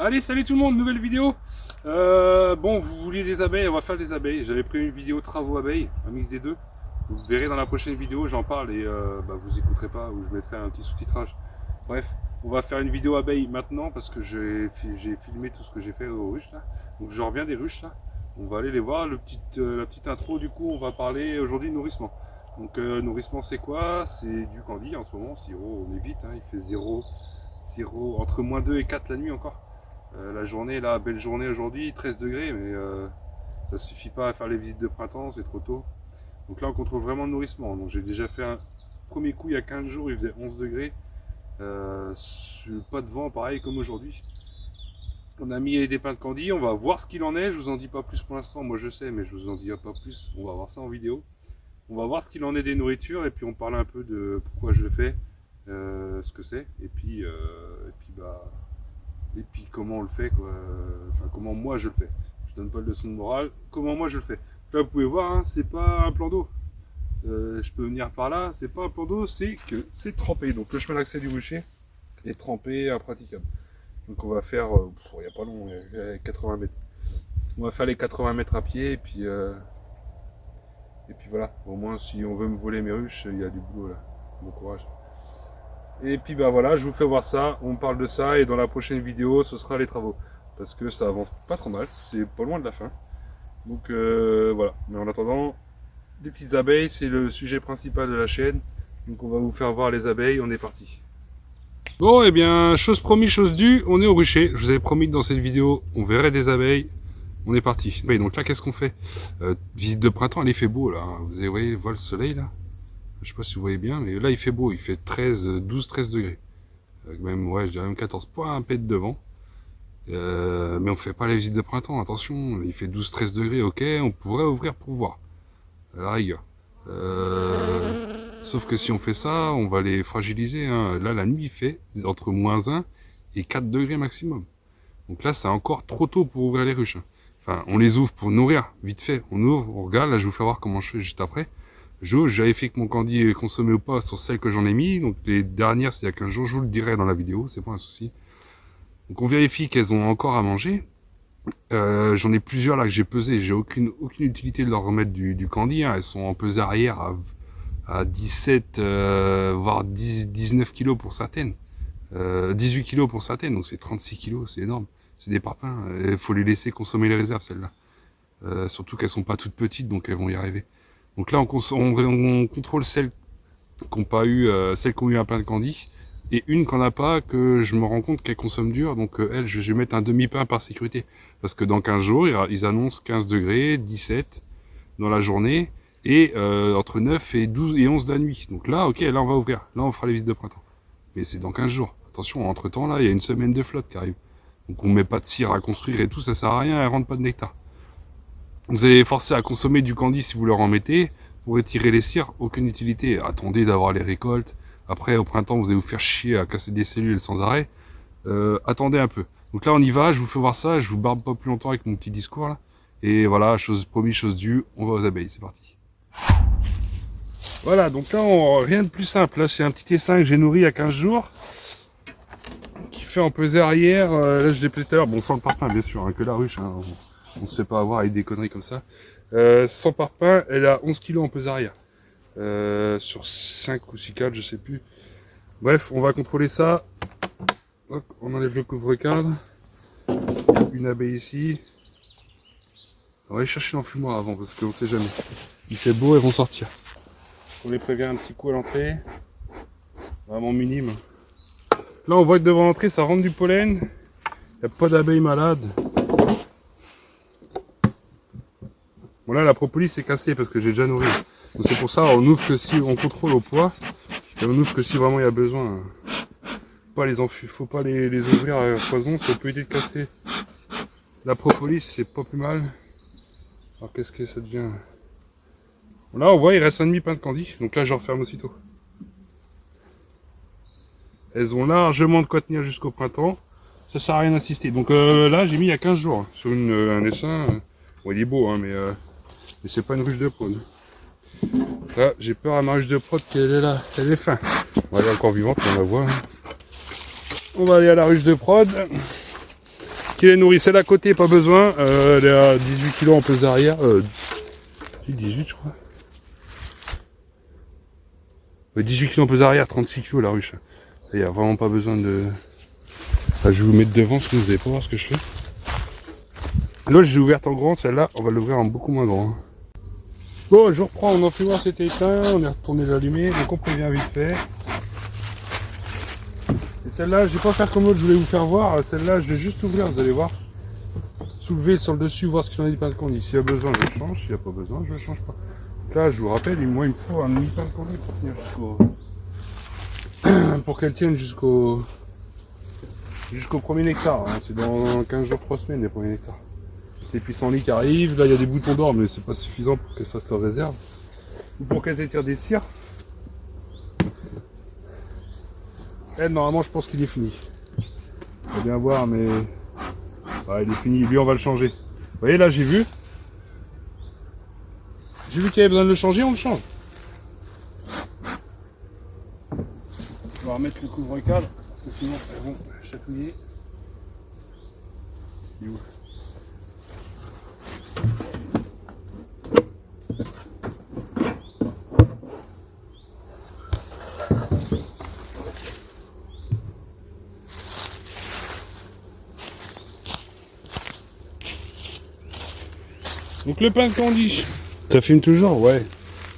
Allez, salut tout le monde, nouvelle vidéo. Bon, vous vouliez des abeilles, on va faire des abeilles. J'avais pris une vidéo travaux abeilles, un mix des deux. Vous verrez dans la prochaine vidéo, j'en parle et vous écouterez pas ou je mettrai un petit sous-titrage. Bref, on va faire une vidéo abeilles maintenant parce que j'ai filmé tout ce que j'ai fait aux ruches là. Donc je reviens des ruches là. On va aller les voir. La petite intro du coup, on va parler aujourd'hui de nourrissement. Donc nourrissement c'est quoi? C'est du candy en ce moment, sirop, on est vite, hein, il fait 0, entre moins 2 et 4 la nuit encore. La journée, là, belle journée aujourd'hui, 13 degrés, mais ça suffit pas à faire les visites de printemps, c'est trop tôt. Donc là, on contrôle vraiment le nourrissement. Donc j'ai déjà fait un premier coup il y a 15 jours, il faisait 11 degrés. Pas de vent, pareil comme aujourd'hui. On a mis des pains de candy, on va voir ce qu'il en est. Je vous en dis pas plus pour l'instant, moi je sais, mais je vous en dis pas plus. On va voir ça en vidéo. On va voir ce qu'il en est des nourritures et puis on parle un peu de pourquoi je le fais, ce que c'est, et puis comment on le fait, quoi. Enfin comment moi je le fais. Je donne pas de leçon de morale, comment moi je le fais. Là vous pouvez voir, hein, c'est pas un plan d'eau. Je peux venir par là, c'est pas un plan d'eau, c'est que c'est trempé. Donc le chemin d'accès du rucher est trempé, impraticable. Donc on va faire, il n'y a pas long, il y a 80 mètres. On va faire les 80 mètres à pied et puis voilà. Au moins si on veut me voler mes ruches, il y a du boulot là. Bon courage. Et puis bah voilà, je vous fais voir ça, on parle de ça et dans la prochaine vidéo ce sera les travaux. Parce que ça avance pas trop mal, c'est pas loin de la fin. Donc voilà, mais en attendant, des petites abeilles, c'est le sujet principal de la chaîne. Donc on va vous faire voir les abeilles, on est parti. Bon et bien, chose promise, chose due, on est au rucher. Je vous avais promis que dans cette vidéo, on verrait des abeilles. On est parti. Oui, donc là, qu'est-ce qu'on fait? Visite de printemps, il fait beau là. Vous voyez, voit le soleil là. Je sais pas si vous voyez bien, mais là il fait beau, il fait 12-13 degrés. Même, ouais, je dirais même 14, pas un pet devant. Mais on fait pas la visite de printemps, attention, il fait 12-13 degrés, ok, on pourrait ouvrir pour voir. À la rigueur. Sauf que si on fait ça, on va les fragiliser. Hein. Là, la nuit, il fait entre moins 1 et 4 degrés maximum. Donc là, c'est encore trop tôt pour ouvrir les ruches. Hein. Enfin, on les ouvre pour nourrir, vite fait. On ouvre, on regarde, là je vous fais voir comment je fais juste après. Je vérifie que mon candy est consommé ou pas sur celles que j'en ai mis. Donc les dernières, c'est il y a 15 jours, je vous le dirai dans la vidéo, c'est pas un souci. Donc on vérifie qu'elles ont encore à manger. J'en ai plusieurs là que j'ai pesé, j'ai aucune utilité de leur remettre du candy. Hein. Elles sont en pesée arrière à 17, voire 19 kilos pour certaines. 18 kilos pour certaines, donc c'est 36 kilos, c'est énorme. C'est des parpaings, il faut les laisser consommer les réserves celles-là. Surtout qu'elles sont pas toutes petites, donc elles vont y arriver. Donc là, on contrôle celles qui n'ont pas eu, celles qui ont eu un pain de candy, et une qu'on n'a pas, que je me rends compte qu'elle consomme dur, donc elle, je vais mettre un demi-pain par sécurité. Parce que dans 15 jours, ils annoncent 15 degrés, 17 dans la journée, et entre 9 et 12 et 11 la nuit. Donc là, ok, là on va ouvrir, là on fera les visites de printemps. Mais c'est dans 15 jours. Attention, entre temps, là, il y a une semaine de flotte qui arrive. Donc on met pas de cire à construire et tout, ça sert à rien, elle rentre pas de nectar. Vous allez les forcer à consommer du candy si vous leur en mettez. Pour étirer les cires, aucune utilité. Attendez d'avoir les récoltes. Après, au printemps, vous allez vous faire chier à casser des cellules sans arrêt. Attendez un peu. Donc là, on y va, je vous fais voir ça, je vous barbe pas plus longtemps avec mon petit discours là. Et voilà, chose promise, chose due, on va aux abeilles, c'est parti. Voilà, donc là, rien de plus simple. Là, c'est un petit essaim que j'ai nourri il y a 15 jours. Qui fait en pesée arrière. Là, je l'ai pesé tout à l'heure. Bon, sans le parpaing, bien sûr, hein, que la ruche. Hein, on se fait pas avoir avec des conneries comme ça. Sans parpaing, elle a 11 kg en pesée arrière. Sur 5 ou 6 cadres, je sais plus. Bref, on va contrôler ça. Hop, on enlève le couvre-cadre. Une abeille ici. On va aller chercher l'enfumoir avant, parce qu'on sait jamais. Il fait beau, elles vont sortir. On les prévient un petit coup à l'entrée. Vraiment minime. Là, on voit que devant l'entrée, ça rentre du pollen. Il n'y a pas d'abeilles malades. Bon là, la propolis est cassée parce que j'ai déjà nourri. Donc c'est pour ça, on ouvre que si on contrôle au poids. Et on ouvre que si vraiment il y a besoin. Faut pas les ouvrir à foison, ça peut aider de casser. La propolis, c'est pas plus mal. Alors qu'est-ce que ça devient? Bon, là, on voit, il reste un demi-pain de candy. Donc là, je referme aussitôt. Elles ont largement de quoi tenir jusqu'au printemps. Ça sert à rien d'insister. Donc là, j'ai mis il y a 15 jours sur un essaim. Bon, il est beau, hein, mais c'est pas une ruche de prod. Là, j'ai peur à ma ruche de prod qu'elle est là. Elle est fin. Bon, elle est encore vivante, on la voit. Hein. On va aller à la ruche de prod. qui les nourrit. Celle à côté, pas besoin. Elle est à 18 kg en pesée arrière. 18 je crois. 18 kg en pesée arrière, 36 kg la ruche. Il n'y a vraiment pas besoin de... Enfin, je vais vous mettre devant, sinon vous n'allez pas voir ce que je fais. Là, j'ai ouverte en grand, celle-là, on va l'ouvrir en beaucoup moins grand. Bon, je reprends, mon enfumoir s'était éteint, on est retourné l'allumer, donc on prévient vite fait. Et celle-là, je vais pas faire comme l'autre, je voulais vous faire voir. Celle-là, je vais juste ouvrir, vous allez voir. Soulever sur le dessus, voir ce qu'il en est du pain de conduit. S'il y a besoin, je le change, s'il n'y a pas besoin, je le change pas. Là, je vous rappelle, moi, il me faut un demi-pain de conduit pour tenir jusqu'au... pour qu'elle tienne jusqu'au 1er nectar. Hein. C'est dans 15 jours, 3 semaines les premiers nectars. Les pissenlits qui arrivent, là il y a des boutons d'or, mais c'est pas suffisant pour qu'elles fassent leur réserve. Ou pour qu'elles étirent des cires. Elle, normalement, je pense qu'il est fini. On va bien voir, mais... Ouais, il est fini. Lui, on va le changer. Vous voyez, là, j'ai vu. J'ai vu qu'il y avait besoin de le changer, on le change. On va remettre le couvre-cadre, parce que sinon, elles vont chatouiller. Il est où ? Donc le pain de candy, ça filme toujours, ouais.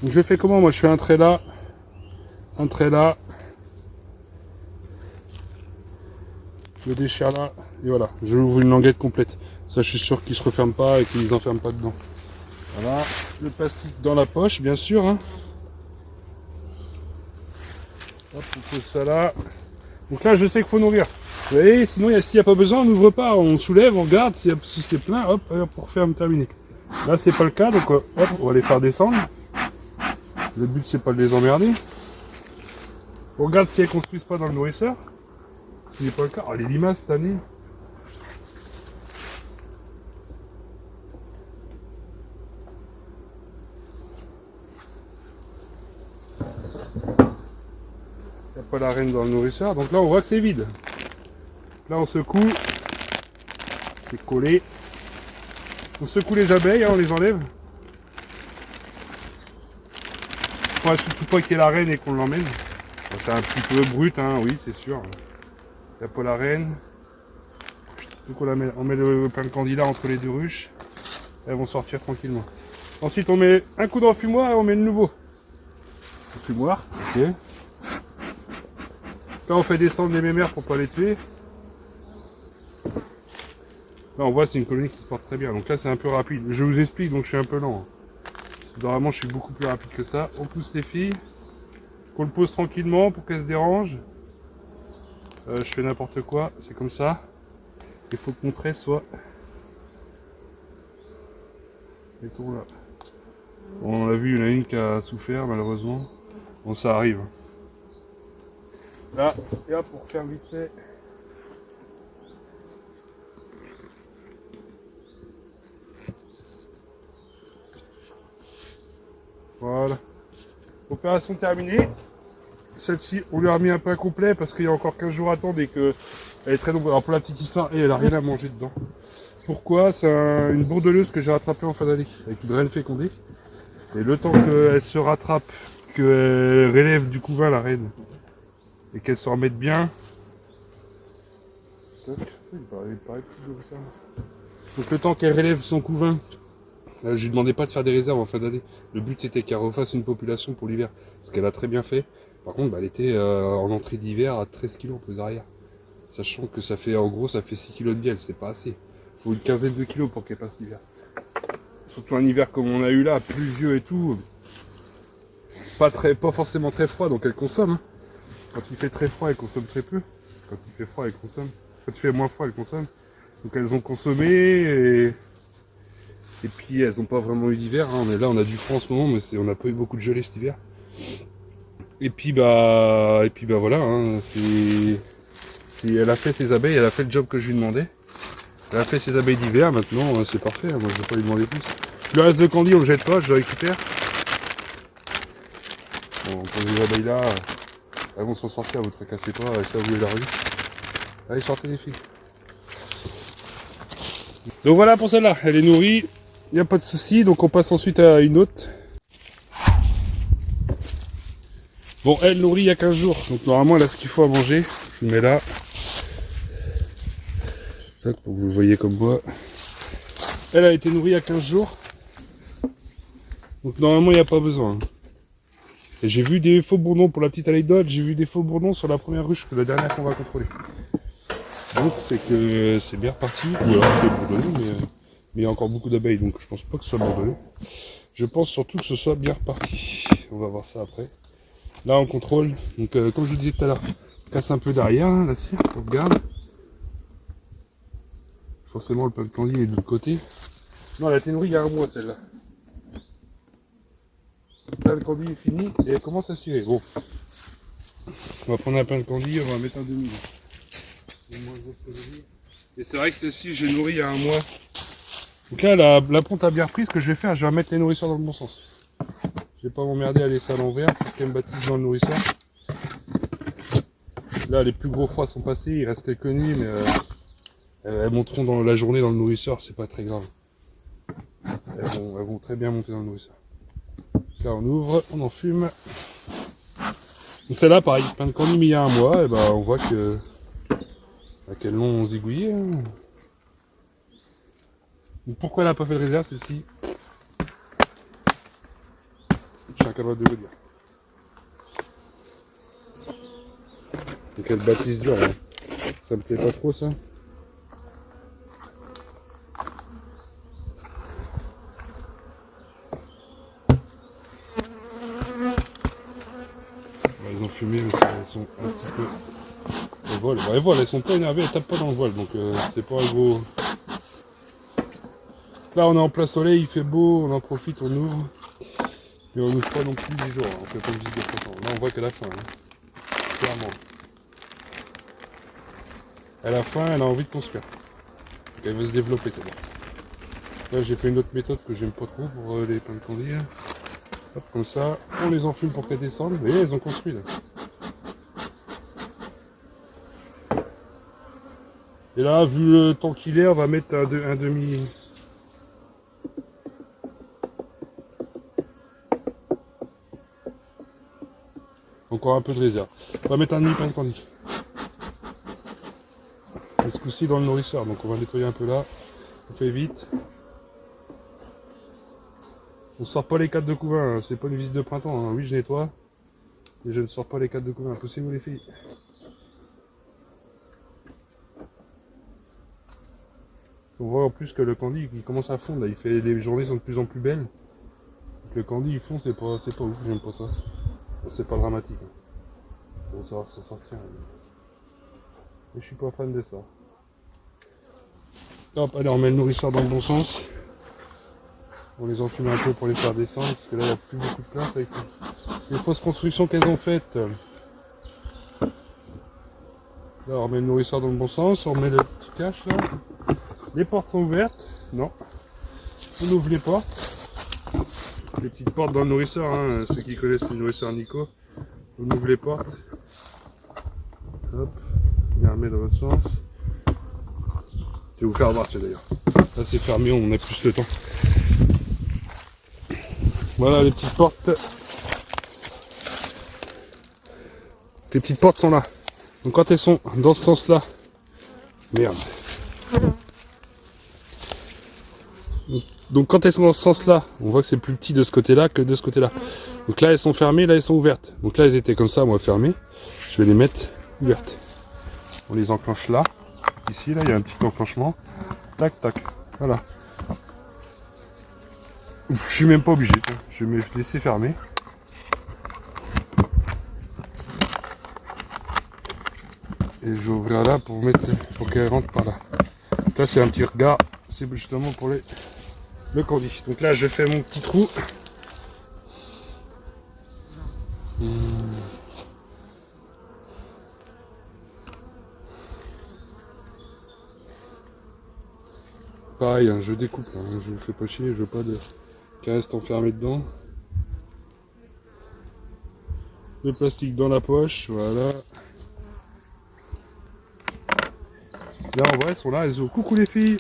Donc je fais comment? Moi je fais un trait là, je le déchire là, et voilà, je ouvre une languette complète. Ça je suis sûr qu'il se referme pas et qu'il ne s'enferme pas dedans. Voilà, le plastique dans la poche bien sûr. Hein. Hop, on pose ça là. Donc là je sais qu'il faut nourrir. Vous voyez, sinon s'il n'y a pas besoin, on n'ouvre pas, on soulève, on regarde, si c'est plein, hop, on referme, terminé. Là c'est pas le cas, donc hop, on va les faire descendre. Le but c'est pas de les emmerder. On regarde si elles construisent pas dans le nourrisseur. Ce n'est pas le cas. Oh, les limaces cette année. Il n'y a pas la reine dans le nourrisseur, donc là on voit que c'est vide. Là on secoue, c'est collé. On secoue les abeilles, hein, on les enlève. Il ne faut surtout pas qu'il y ait la reine et qu'on l'emmène. C'est un petit peu brut, hein, oui, c'est sûr. Il n'y a pas la reine. Donc on met le pain de candidat entre les deux ruches. Elles vont sortir tranquillement. Ensuite on met un coup d'enfumoir et on met le nouveau. Enfumoir, ok. Là on fait descendre les mémères pour ne pas les tuer. Là on voit c'est une colonie qui se porte très bien. Donc là c'est un peu rapide. Je vous explique donc je suis un peu lent. Normalement je suis beaucoup plus rapide que ça. On pousse les filles. Qu'on le pose tranquillement pour qu'elles se dérangent. Je fais n'importe quoi, c'est comme ça. Il faut que mon trait soit... Mettons là. On a vu, il y en a une qui a souffert malheureusement. Bon ça arrive. Là, et hop, pour faire vite fait. Voilà. Opération terminée. Celle-ci, on lui a remis un pain complet parce qu'il y a encore 15 jours à attendre et qu'elle est très nombreuse. Alors pour la petite histoire, elle a rien à manger dedans. Pourquoi? C'est une bourdeleuse que j'ai rattrapée en fin d'année avec une reine fécondée. Et le temps qu'elle se rattrape, qu'elle relève du couvain la reine et qu'elle se remette bien. Donc le temps qu'elle relève son couvain, je lui demandais pas de faire des réserves en fin d'année. Le but c'était qu'elle refasse une population pour l'hiver. Ce qu'elle a très bien fait. Par contre, elle était en entrée d'hiver à 13 kg en pesée arrière. Sachant que ça fait, en gros, ça fait 6 kg de miel, c'est pas assez. Il faut une quinzaine de kilos pour qu'elle passe l'hiver. Surtout un hiver comme on a eu là, pluvieux et tout. Pas forcément très froid, donc elle consomme. Hein. Quand il fait très froid, elle consomme très peu. Quand il fait froid, elle consomme. Quand il fait moins froid, elle consomme. Donc elles ont consommé et puis elles n'ont pas vraiment eu d'hiver. Hein. Là, on a du froid en ce moment, mais on n'a pas eu beaucoup de gelée cet hiver. Et puis bah voilà. Hein. Elle a fait ses abeilles, elle a fait le job que je lui demandais. Elle a fait ses abeilles d'hiver, maintenant c'est parfait, moi je ne vais pas lui demander plus. Le reste de candy on le jette pas, je le récupère. Bon, on pose les abeilles là, elles vont s'en sortir, vous tracassez pas, ça vous la rue. Allez, sortez les filles. Donc voilà pour celle-là, elle est nourrie, il n'y a pas de souci, donc on passe ensuite à une autre. Bon, elle nourrit il y a 15 jours, donc normalement elle a ce qu'il faut à manger. Je le mets là. Ça, pour que vous le voyez comme moi. Elle a été nourrie il y a 15 jours. Donc normalement il n'y a pas besoin. Et j'ai vu des faux bourdons, pour la petite anecdote, j'ai vu des faux bourdons sur la première ruche, que la dernière qu'on va contrôler. Donc c'est que c'est bien reparti, ou alors c'est bourdonné, mais il y a encore beaucoup d'abeilles, donc je pense pas que ce soit bourdonné. Je pense surtout que ce soit bien reparti. On va voir ça après. Là on contrôle, donc comme je vous disais tout à l'heure, on casse un peu derrière, hein, la cire, on regarde. Forcément le peuple candy est de l'autre côté. Non, elle a été nourrie il y a un mois celle-là. Là le candy est fini et elle commence à cirer. Bon. On va prendre un pain de candy, on va mettre un demi. Et c'est vrai que celle-ci j'ai nourri il y a un mois. Donc là la ponte a bien repris, ce que je vais faire, je vais mettre les nourrisseurs dans le bon sens. Je vais pas m'emmerder à laisser à l'envers pour qu'elle me baptise dans le nourrisseur. Là les plus gros froids sont passés, il reste quelques nids mais elles monteront dans la journée dans le nourrisseur, c'est pas très grave. Elles vont très bien monter dans le nourrisseur. Là on ouvre, on en fume. Donc celle-là pareil, pain de candy mis il y a un mois, et ben on voit que quel long zigouillé. Hein. Donc pourquoi elle n'a pas fait de réserve celle-ci? Je suis incapable de vous dire. Donc elle baptise dur, hein. Ça me plaît pas trop ça. Elles ont fumé, mais elles sont un petit peu... Elles volent, elles sont pas énervées, elles tapent pas dans le voile, donc c'est pas un gros... Là on est en plein soleil, il fait beau, on en profite, on ouvre. Mais on n'ouvre pas non plus les jours, hein. On fait pas une visite de printemps. Là on voit qu'à la fin, hein. Clairement. À la fin, elle a envie de construire. Donc elle veut se développer, c'est bon. Là j'ai fait une autre méthode que j'aime pas trop pour les pains de candy. Hop, comme ça, on les enfume pour qu'elles descendent. Vous voyez, elles ont construit là. Et là, vu le temps qu'il est, on va mettre un demi... Encore un peu de réserve. On va mettre un demi pain de candy. Et ce coup-ci dans le nourrisseur, donc on va nettoyer un peu là. On fait vite. On sort pas les 4 de couvain, hein. C'est pas une visite de printemps. Hein. Oui, je nettoie. Mais je ne sors pas les 4 de couvain. Poussez-vous les filles. On voit en plus que le candy il commence à fondre. Là. Les journées sont de plus en plus belles. Donc, le candy il fond, c'est pas ouf, j'aime pas ça. C'est pas dramatique. Hein. On va savoir s'en sortir. Mais je suis pas fan de ça. Hop, allez, on met le nourrisseur dans le bon sens. On les enfume un peu pour les faire descendre, parce que là il n'y a plus beaucoup de place avec les fausses constructions qu'elles ont faites. Là on remet le nourrisseur dans le bon sens, on remet le petit cache là. Les portes sont ouvertes, non. On ouvre les portes. Les petites portes dans le nourrisseur, hein. Ceux qui connaissent le nourrisseur Nico. On ouvre les portes. Hop, on les remet dans l'autre sens. Je vais vous faire marcher d'ailleurs. Là c'est fermé, on a plus le temps. Voilà les petites portes. Les petites portes sont là. Donc quand elles sont dans ce sens là, merde. Donc quand elles sont dans ce sens là, on voit que c'est plus petit de ce côté là que de ce côté là. Donc là elles sont fermées, là elles sont ouvertes. Donc là elles étaient comme ça, moi fermées. Je vais les mettre ouvertes. On les enclenche là. Ici là il y a un petit enclenchement. Tac tac. Voilà. Je suis même pas obligé. Je vais me laisser fermer. Et je vais ouvrir là pour qu'elle rentre par là. Donc là c'est un petit regard. C'est justement pour le candy. Donc là je fais mon petit trou. Pareil, hein, je découpe, hein, je ne fais pas chier, je veux pas qu'elle reste enfermée dedans. Le plastique dans la poche, voilà. Là en vrai elles sont là, elles ouvrent. Coucou les filles.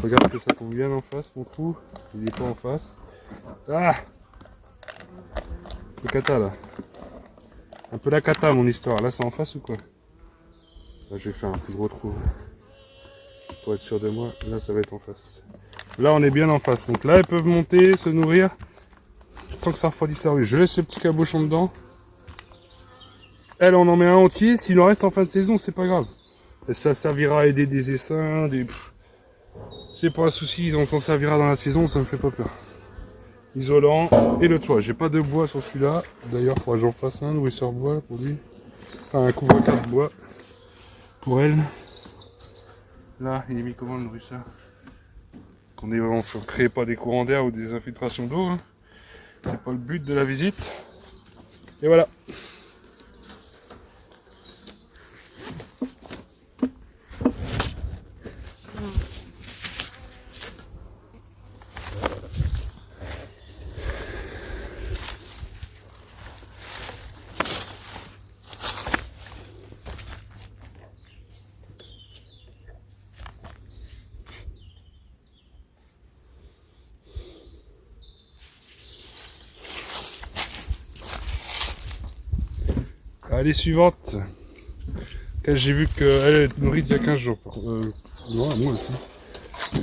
Regarde que ça tombe bien en face, mon trou. Il est pas en face. Ah! Le cata là. Un peu la cata mon histoire. Là c'est en face ou quoi? Là je vais faire un plus gros trou. Pour être sûr de moi, là ça va être en face. Là on est bien en face. Donc là elles peuvent monter, se nourrir sans que ça refroidisse la rue. Je laisse ce petit cabochon dedans. Elle on en met un entier. S'il en reste en fin de saison, c'est pas grave. Et ça servira à aider des essaims, des... C'est pas un souci, on s'en servira dans la saison, ça me fait pas peur. Isolant et le toit. J'ai pas de bois sur celui-là. D'ailleurs, il faudra que j'en fasse un nourrisseur bois pour lui. Enfin, un couvre-carte bois pour elle. Là, il est mis comment le nourrisseur? On ne crée pas des courants d'air ou des infiltrations d'eau. Hein. C'est pas le but de la visite. Et voilà. Allez, suivante. J'ai vu qu'elle est nourrie il y a 15 jours. Non, à moi aussi.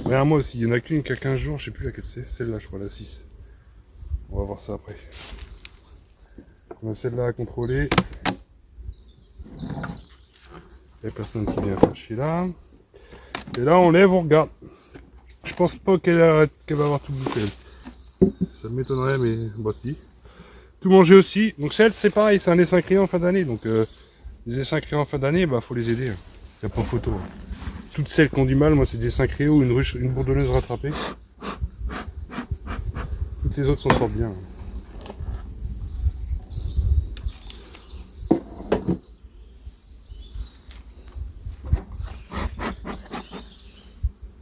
Mais à moi aussi. Il n'y en a qu'une qui a 15 jours. Je sais plus laquelle c'est. Celle-là, je crois, la 6. On va voir ça après. On a celle-là à contrôler. Il n'y a personne qui vient faire chier là. Et là, on lève, on regarde. Je pense pas qu'elle va avoir tout bouffé. Ça m'étonnerait, mais bah si. Tout manger aussi. Donc celle, c'est pareil, c'est un essaim créé en fin d'année. Donc les essaims créés en fin d'année, bah faut les aider. Il n'y a pas photo. Toutes celles qui ont du mal, moi c'est des essaims créés ou une bourdonneuse rattrapée. Toutes les autres s'en sortent bien.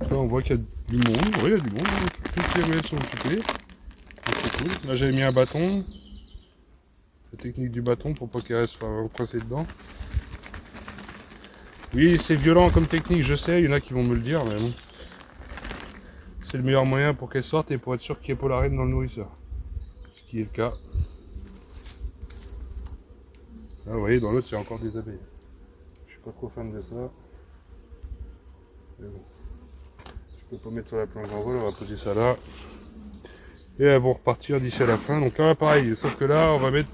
Là on voit qu'il y a du monde. Oui, il y a du monde. Toutes les ruelles sont occupées. C'est cool. Là j'avais mis un bâton. La technique du bâton pour pas qu'elle reste coincée dedans. Oui, c'est violent comme technique, je sais, il y en a qui vont me le dire, mais bon. C'est le meilleur moyen pour qu'elle sorte et pour être sûr qu'il n'y ait pas la reine dans le nourrisseur. Ce qui est le cas. Là, vous voyez, dans l'autre, il y a encore des abeilles. Je suis pas trop fan de ça. Mais bon. Je peux pas mettre sur la planche d'envol, on va poser ça là. Et elles vont repartir d'ici à la fin. Donc là, pareil, sauf que là, on va mettre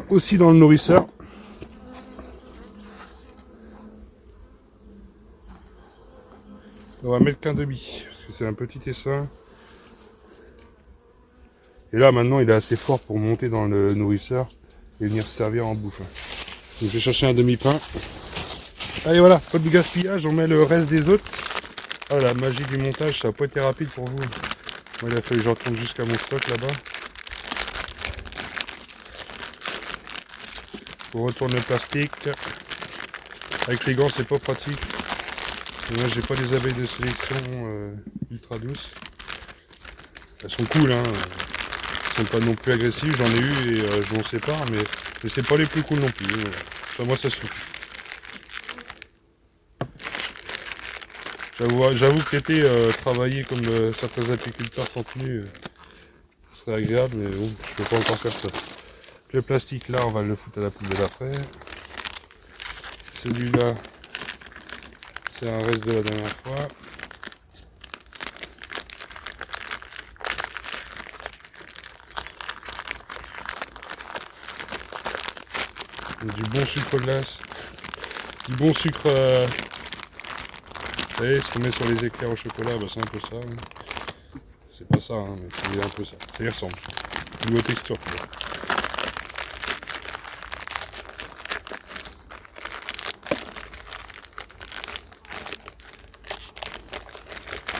aussi dans le nourrisseur. On va mettre qu'un demi, parce que c'est un petit essaim. Et là, maintenant, il est assez fort pour monter dans le nourrisseur et venir se servir en bouffe. Donc, je vais chercher un demi-pain. Allez, voilà, pas de gaspillage, on met le reste des autres. Ah, la magie du montage, ça n'a pas été rapide pour vous. Moi, il a fallu que je retourne jusqu'à mon stock là-bas. On retourne le plastique. Avec les gants, c'est pas pratique. Et moi, j'ai pas des abeilles de sélection ultra douces. Elles sont cool, hein. Elles sont pas non plus agressives, j'en ai eu et je m'en sépare, mais c'est pas les plus cool non plus. Voilà. Enfin, moi, ça suffit. J'avoue que l'été, travailler comme certains apiculteurs sans tenue, ce serait agréable, mais bon, je peux pas encore faire ça. Le plastique là, on va le foutre à la poubelle après. Celui-là, c'est un reste de la dernière fois. Du bon sucre glace. Du bon sucre... Vous savez, ce qu'on met sur les éclairs au chocolat, bah, c'est un peu ça. Hein. C'est pas ça, hein, mais c'est un peu ça. Ça y ressemble. Niveau texture.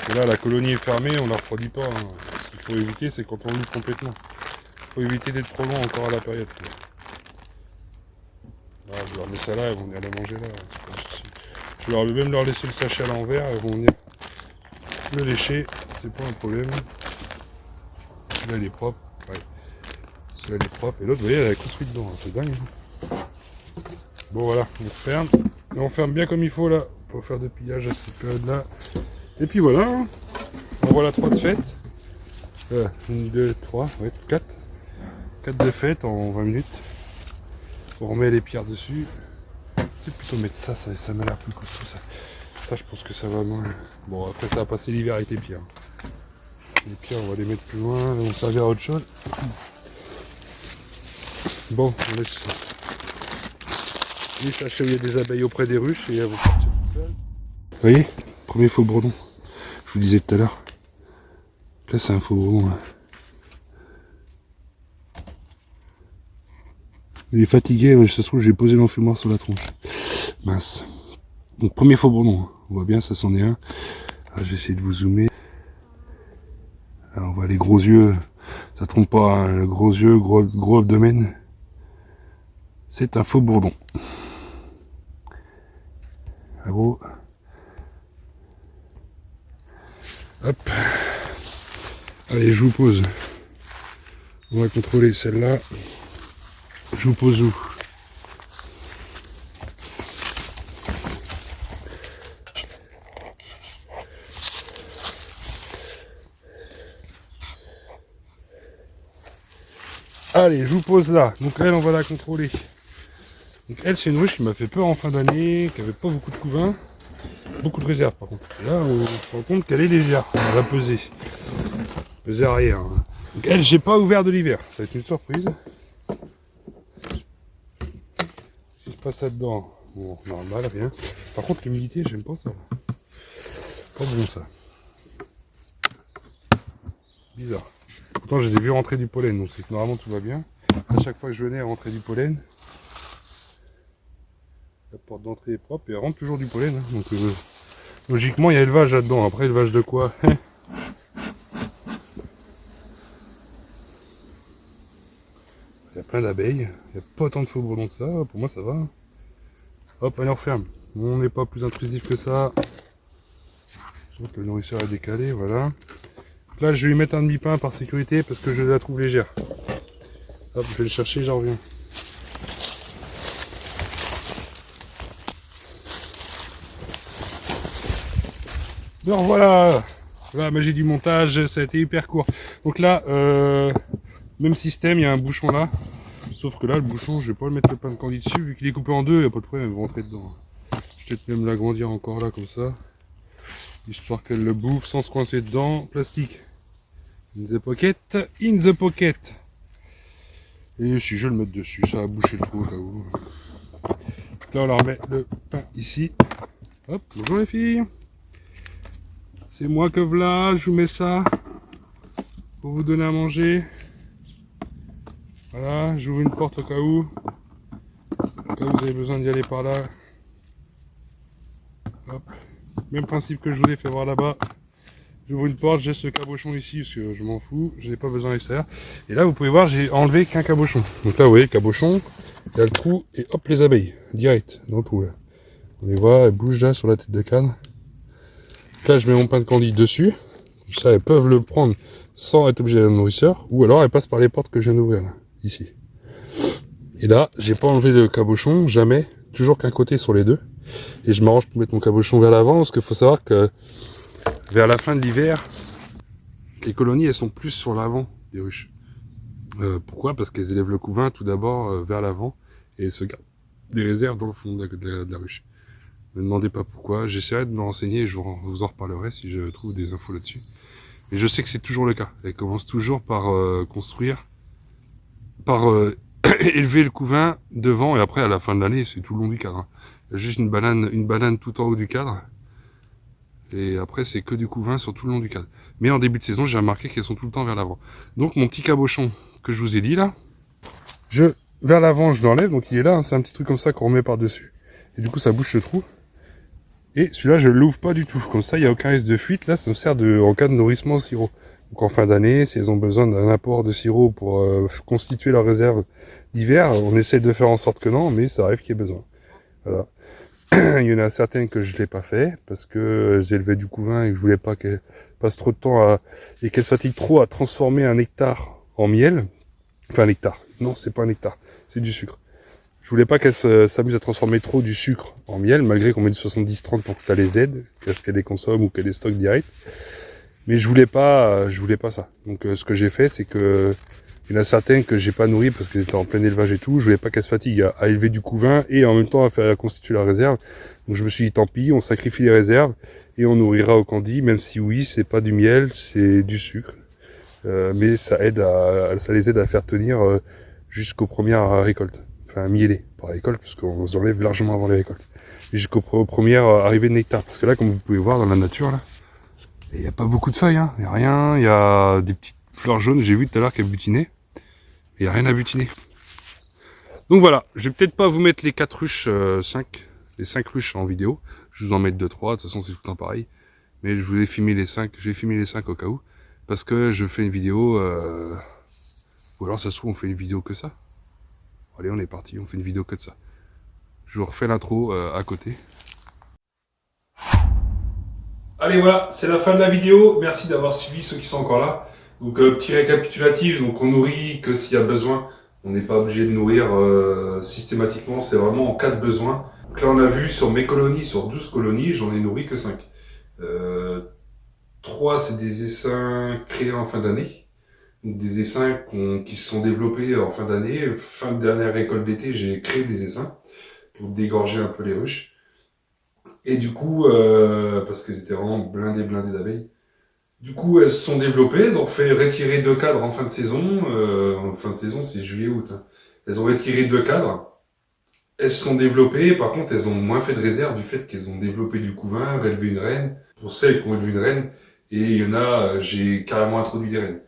Et là, la colonie est fermée, on ne la refroidit pas. Hein. Ce qu'il faut éviter, c'est quand on l'ouvre complètement. Il faut éviter d'être trop long encore à la période. Là, je leur mets ça là, elles vont venir le manger là. Je vais même leur laisser le sachet à l'envers, elles vont venir le lécher, c'est pas un problème. Celui-là il est propre, ouais. Celui-là il est propre, et l'autre vous voyez elle a construit dedans, hein. C'est dingue. Bon voilà, on ferme, et on ferme bien comme il faut là, pour faire de pillage à cette période là. Et puis voilà, on voit la 3 de fête. 1, 2, 3, ouais, 4. 4 de fête en 20 minutes. On remet les pierres dessus. C'est plutôt mettre ça m'a l'air plus costaud ça. Ça je pense que ça va moins. Bon après ça va passer l'hiver avec les pierres. Les pierres on va les mettre plus loin, on va servir à autre chose. Bon, on laisse acheminer des abeilles auprès des ruches et elles vont partir toutes seules. Vous voyez, premier faux bourdon. Je vous disais tout à l'heure. Là c'est un faux bourdon. Là. Il est fatigué, ça se trouve j'ai posé l'enfumoir sur la tronche. Mince. Donc premier faux bourdon. On voit bien, ça c'en est un. Ah, je vais essayer de vous zoomer. Là, on voit les gros yeux. Ça trompe pas, hein, gros yeux, gros abdomen. C'est un faux bourdon. Ah bon. Hop. Allez, je vous pose. On va contrôler celle-là. Je vous pose où? Allez, je vous pose là. Donc elle, on va la contrôler. Donc elle, c'est une ruche qui m'a fait peur en fin d'année, qui avait pas beaucoup de couvains, beaucoup de réserves par contre. Et là, on se rend compte qu'elle est légère. On va peser. Peser arrière. Hein. Donc elle, j'ai pas ouvert de l'hiver. Ça va être une surprise. Si je passe là-dedans, bon, normal, rien. Par contre, l'humidité, j'aime pas ça. Pas bon ça. Bizarre. Pourtant, je les ai vus rentrer du pollen, donc c'est que normalement tout va bien. À chaque fois que je venais, elle rentrait du pollen. La porte d'entrée est propre et elle rentre toujours du pollen. Hein. Donc logiquement, il y a élevage là-dedans. Après, élevage de quoi? Il y a plein d'abeilles. Il n'y a pas autant de faux bourdons que ça. Pour moi, ça va. Hop, allez, on referme. On n'est pas plus intrusif que ça. Donc le nourrisseur est décalé, voilà. Là, je vais lui mettre un demi-pain par sécurité parce que je la trouve légère. Hop, je vais le chercher, j'en reviens. Donc voilà, la magie du montage, ça a été hyper court. Donc là, même système, il y a un bouchon là. Sauf que là, le bouchon, je vais pas le mettre le pain de candy dessus, vu qu'il est coupé en deux, il n'y a pas de problème, elle va rentrer dedans. Je vais peut-être même l'agrandir encore là, comme ça. Histoire qu'elle le bouffe sans se coincer dedans. Plastique. In the pocket, in the pocket. Et si je le mets dessus, ça va boucher le trou au cas où. Là, on leur remet le pain ici. Hop, bonjour les filles. C'est moi que voilà, je vous mets ça pour vous donner à manger. Voilà, j'ouvre une porte au cas où. Au cas où vous avez besoin d'y aller par là. Hop. Même principe que je vous ai fait voir là-bas. J'ouvre une porte, j'ai ce cabochon ici parce que je m'en fous, je n'ai pas besoin à l'extérieur. Et là, vous pouvez voir, j'ai enlevé qu'un cabochon. Donc là, vous voyez, cabochon, il y a le trou et hop, les abeilles, direct dans le trou là. On les voit, elles bougent là sur la tête de canne. Là, je mets mon pain de candy dessus. Comme ça, elles peuvent le prendre sans être obligées d'un nourrisseur. Ou alors, elles passent par les portes que je viens d'ouvrir là, ici. Et là, j'ai pas enlevé le cabochon, jamais. Toujours qu'un côté sur les deux. Et je m'arrange pour mettre mon cabochon vers l'avant parce qu'il faut savoir que vers la fin de l'hiver, les colonies, elles sont plus sur l'avant des ruches. Pourquoi? Parce qu'elles élèvent le couvain tout d'abord vers l'avant et elles se gardent des réserves dans le fond de la ruche. Ne me demandez pas pourquoi. J'essaierai de me renseigner et je vous en reparlerai si je trouve des infos là-dessus. Mais je sais que c'est toujours le cas. Elles commencent toujours par construire, par élever le couvain devant et après à la fin de l'année, c'est tout le long du cadre. Hein. Il y a juste une banane tout en haut du cadre. Et après, c'est que du couvain sur tout le long du cadre. Mais en début de saison, j'ai remarqué qu'elles sont tout le temps vers l'avant. Donc, mon petit cabochon que je vous ai dit là, vers l'avant, je l'enlève. Donc, il est là. Hein, c'est un petit truc comme ça qu'on remet par-dessus. Et du coup, ça bouche le trou. Et celui-là, je ne l'ouvre pas du tout. Comme ça, il n'y a aucun risque de fuite. Là, ça me sert en cas de nourrissement au sirop. Donc, en fin d'année, si elles ont besoin d'un apport de sirop pour constituer leur réserve d'hiver, on essaie de faire en sorte que non, mais ça arrive qu'il y ait besoin. Voilà. Il y en a certaines que je ne l'ai pas fait parce que j'élevais du couvain et que je voulais pas qu'elles passent trop de temps et qu'elles fatiguent trop à transformer un nectar en miel. Enfin, un nectar. Non, c'est pas un nectar. C'est du sucre. Je voulais pas qu'elle s'amuse à transformer trop du sucre en miel, malgré qu'on met du 70-30 pour que ça les aide, qu'à ce qu'elle les consomme ou qu'elle les stocke direct. Mais je voulais pas ça. Donc ce que j'ai fait, c'est que il y en a certains que j'ai pas nourris parce qu'ils étaient en plein élevage et tout. Je voulais pas qu'elles se fatiguent à élever du couvain et en même temps à constituer la réserve. Donc je me suis dit tant pis, on sacrifie les réserves et on nourrira au candy, même si oui, c'est pas du miel, c'est du sucre. Mais ça les aide à faire tenir jusqu'aux premières récoltes. Enfin mielées, pas récoltes, parce qu'on les enlève largement avant les récoltes. Mais jusqu'aux premières arrivées de nectar. Parce que là, comme vous pouvez voir dans la nature, là, il n'y a pas beaucoup de feuilles, hein. Il n'y a rien, il y a des petites fleurs jaunes, j'ai vu tout à l'heure qu'elles butinaient. Il n'y a rien à butiner. Donc voilà, je vais peut-être pas vous mettre les 4 ruches, 5, les 5 ruches en vidéo. Je vais vous en mettre 2-3, de toute façon c'est tout le temps pareil. Mais je vous ai filmé les 5, je vais filmer les 5 au cas où. Parce que je fais une vidéo, ou alors ça se trouve on fait une vidéo que ça. Allez, on est parti, on fait une vidéo que de ça. Je vous refais l'intro à côté. Allez voilà, c'est la fin de la vidéo. Merci d'avoir suivi ceux qui sont encore là. Donc petit récapitulatif, donc on nourrit que s'il y a besoin. On n'est pas obligé de nourrir systématiquement, c'est vraiment en cas de besoin. Donc là on a vu sur mes colonies, sur 12 colonies, j'en ai nourri que 5. 3 c'est des essaims créés en fin d'année. Donc des essaims qui se sont développés en fin d'année. Fin de dernière récolte d'été, j'ai créé des essaims pour dégorger un peu les ruches. Et du coup, parce qu'elles étaient vraiment blindées d'abeilles, du coup, elles se sont développées, elles ont fait retirer 2 cadres en fin de saison. En fin de saison, c'est juillet-août. Hein. Elles ont retiré 2 cadres. Elles se sont développées, par contre, elles ont moins fait de réserve du fait qu'elles ont développé du couvain, rélevé une reine. Pour celles qui ont élevé une reine, et il y en a, j'ai carrément introduit des reines.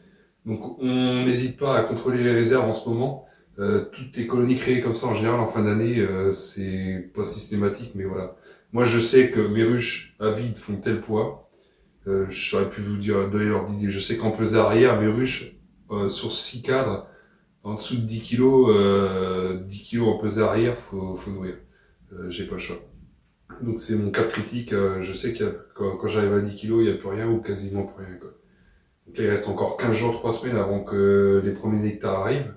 Donc, on n'hésite pas à contrôler les réserves en ce moment. Toutes les colonies créées comme ça, en général, en fin d'année, c'est pas systématique, mais voilà. Moi, je sais que mes ruches à vide font tel poids. Je saurais pu vous dire, donner l'ordre d'idée. Je sais qu'en pesée arrière, mes ruches, sur 6 cadres, en dessous de 10 kilos, 10 kilos en pesée arrière, faut nourrir. J'ai pas le choix. Donc c'est mon cas critique. Je sais que quand j'arrive à 10 kilos, il n'y a plus rien ou quasiment plus rien, quoi. Donc là, il reste encore 15 jours, 3 semaines avant que les premiers nectars arrivent.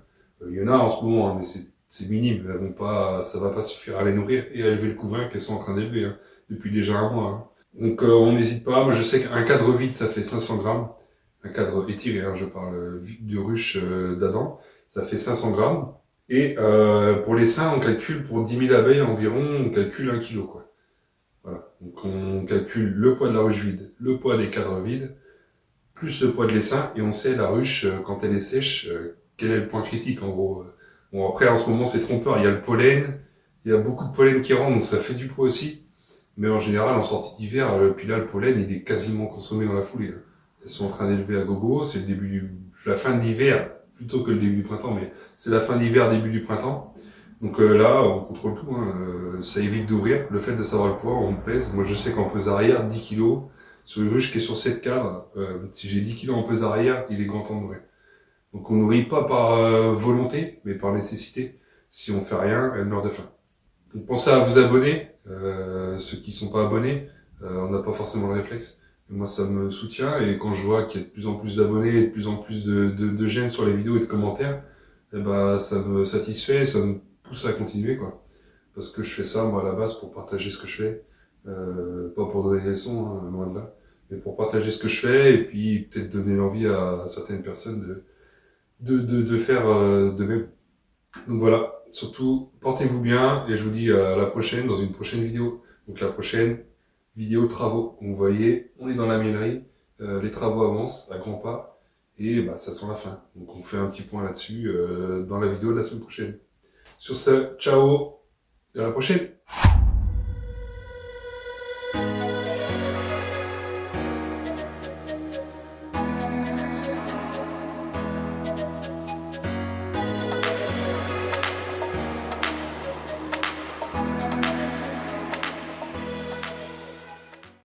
Il y en a en ce moment, hein, mais c'est minime. Elles vont pas, ça va pas suffire à les nourrir et à élever le couvain qu'elles sont en train d'élever, hein, depuis déjà un mois. Hein. Donc on n'hésite pas. Moi je sais qu'un cadre vide ça fait 500 grammes. Un cadre étiré, hein, je parle de ruche d'Adam, ça fait 500 grammes. Et pour les seins, on calcule pour 10 000 abeilles environ, on calcule 1 kilo, quoi. Voilà. Donc on calcule le poids de la ruche vide, le poids des cadres vides, plus le poids de l'essaim, et on sait la ruche, quand elle est sèche, quel est le point critique en gros. Bon après en ce moment c'est trompeur, il y a le pollen, il y a beaucoup de pollen qui rentre, donc ça fait du poids aussi. Mais en général, en sortie d'hiver, puis là, le pollen, il est quasiment consommé dans la foulée. Elles sont en train d'élever à gogo, c'est le la fin de l'hiver, plutôt que le début du printemps, mais c'est la fin de l'hiver, début du printemps. Donc là, on contrôle tout, hein. Ça évite d'ouvrir. Le fait de savoir le poids, on pèse. Moi, je sais qu'en pèse arrière, 10 kilos, sur une ruche qui est sur 7 cadres, si j'ai 10 kilos en pèse arrière, il est grand temps d'ouvrir. Donc on nourrit pas par volonté, mais par nécessité. Si on fait rien, elle meurt de faim. Donc pensez à vous abonner, ceux qui sont pas abonnés, on n'a pas forcément le réflexe. Et moi ça me soutient et quand je vois qu'il y a de plus en plus d'abonnés et de plus en plus de j'aime sur les vidéos et de commentaires, eh ben ça me satisfait, ça me pousse à continuer quoi. Parce que je fais ça moi à la base pour partager ce que je fais, pas pour donner des leçons, hein, loin de là, mais pour partager ce que je fais et puis peut-être donner l'envie à certaines personnes de faire de même. Donc voilà, surtout portez-vous bien et je vous dis à la prochaine dans une prochaine vidéo. Donc la prochaine vidéo travaux. Vous voyez, on est dans la miellerie, les travaux avancent à grands pas et bah, ça sent la fin. Donc on fait un petit point là-dessus dans la vidéo de la semaine prochaine. Sur ce, ciao, à la prochaine.